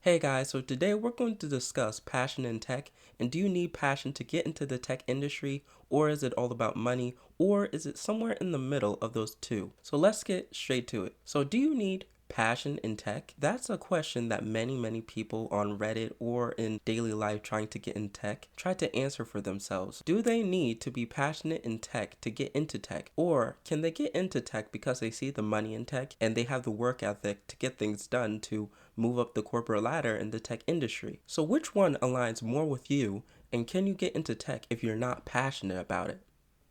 Hey guys, so today we're going to discuss passion in tech, and do you need passion to get into the tech industry, or is it all about money, or is it somewhere in the middle of those two? So let's get straight to it. So do you need passion in tech? That's a question that many people on Reddit or in daily life trying to get in tech try to answer for themselves. Do they need to be passionate in tech to get into tech, or can they get into tech because they see the money in tech and they have the work ethic to get things done to move up the corporate ladder in the tech industry? So which one aligns more with you, and can you get into tech if you're not passionate about it?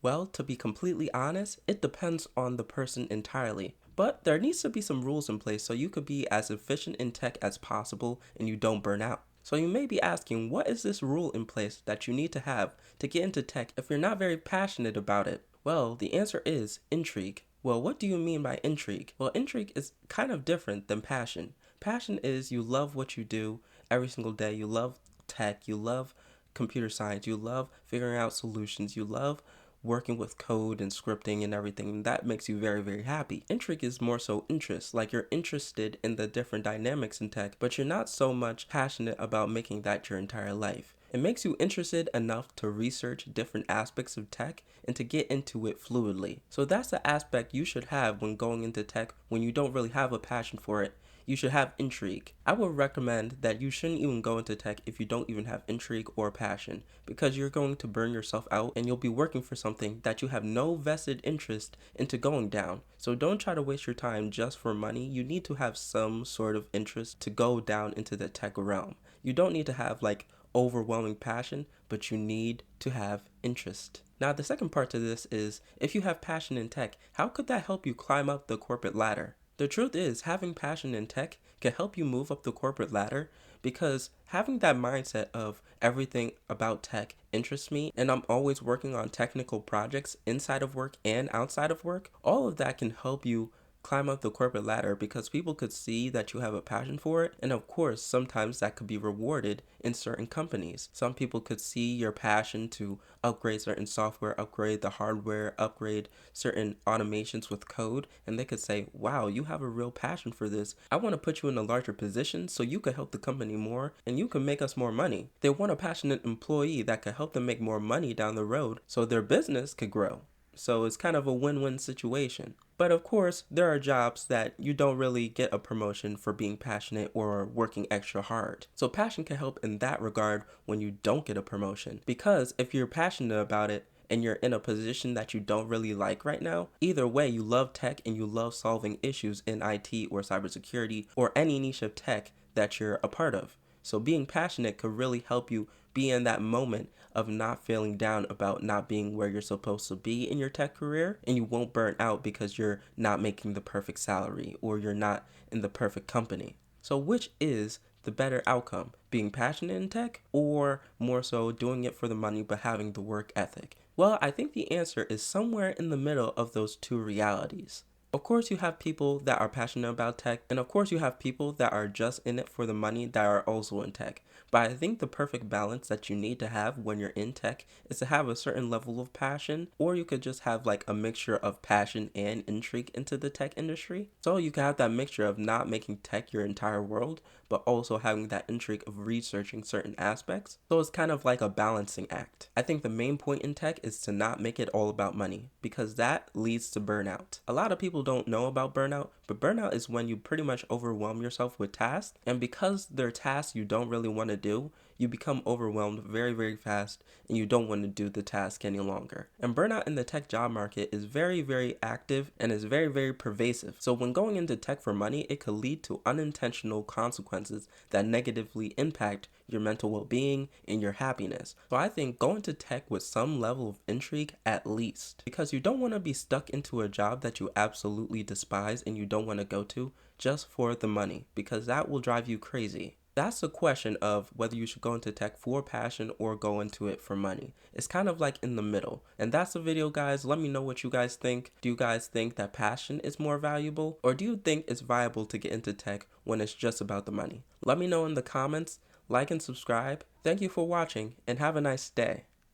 Well, to be completely honest, it depends on the person entirely. But there needs to be some rules in place so you could be as efficient in tech as possible and you don't burn out. So you may be asking, what is this rule in place that you need to have to get into tech if you're not very passionate about it? Well, the answer is intrigue. Well, what do you mean by intrigue? Well, intrigue is kind of different than passion. Passion is you love what you do every single day. You love tech, you love computer science, you love figuring out solutions, you love working with code and scripting and everything, and that makes you very happy. Intrigue is more so interest, like you're interested in the different dynamics in tech, but you're not so much passionate about making that your entire life. It makes you interested enough to research different aspects of tech and to get into it fluidly. So that's the aspect you should have when going into tech when you don't really have a passion for it. You should have intrigue. I would recommend that you shouldn't even go into tech if you don't even have intrigue or passion, because you're going to burn yourself out and you'll be working for something that you have no vested interest into going down. So don't try to waste your time just for money. You need to have some sort of interest to go down into the tech realm. You don't need to have like overwhelming passion, but you need to have interest. Now, the second part to this is, if you have passion in tech, how could that help you climb up the corporate ladder? The truth is, having passion in tech can help you move up the corporate ladder, because having that mindset of everything about tech interests me and I'm always working on technical projects inside of work and outside of work, all of that can help you climb up the corporate ladder because people could see that you have a passion for it. And of course, sometimes that could be rewarded in certain companies. Some people could see your passion to upgrade certain software, upgrade the hardware, upgrade certain automations with code, and they could say, wow, you have a real passion for this. I want to put you in a larger position so you could help the company more and you can make us more money. They want a passionate employee that could help them make more money down the road so their business could grow. So it's kind of a win-win situation. But of course, there are jobs that you don't really get a promotion for being passionate or working extra hard. So passion can help in that regard when you don't get a promotion. Because if you're passionate about it and you're in a position that you don't really like right now, either way, you love tech and you love solving issues in IT or cybersecurity or any niche of tech that you're a part of. So being passionate could really help you be in that moment of not feeling down about not being where you're supposed to be in your tech career, and you won't burn out because you're not making the perfect salary or you're not in the perfect company. So which is the better outcome, being passionate in tech or more so doing it for the money but having the work ethic? Well, I think the answer is somewhere in the middle of those two realities. Of course, you have people that are passionate about tech, and of course, you have people that are just in it for the money that are also in tech. But I think the perfect balance that you need to have when you're in tech is to have a certain level of passion, or you could just have like a mixture of passion and intrigue into the tech industry. So you can have that mixture of not making tech your entire world, but also having that intrigue of researching certain aspects. So it's kind of like a balancing act. I think the main point in tech is to not make it all about money, because that leads to burnout. A lot of people don't know about burnout, but burnout is when you pretty much overwhelm yourself with tasks, and because they're tasks you don't really want to do, you become overwhelmed very fast and you don't want to do the task any longer. And burnout in the tech job market is very active and is very pervasive. So when going into tech for money, it could lead to unintentional consequences that negatively impact your mental well-being and your happiness. So I think go into tech with some level of intrigue at least, because you don't want to be stuck into a job that you absolutely despise and you don't want to go to just for the money, because that will drive you crazy. That's the question of whether you should go into tech for passion or go into it for money. It's kind of like in the middle. And that's the video, guys. Let me know what you guys think. Do you guys think that passion is more valuable? Or do you think it's viable to get into tech when it's just about the money? Let me know in the comments. Like and subscribe. Thank you for watching and have a nice day.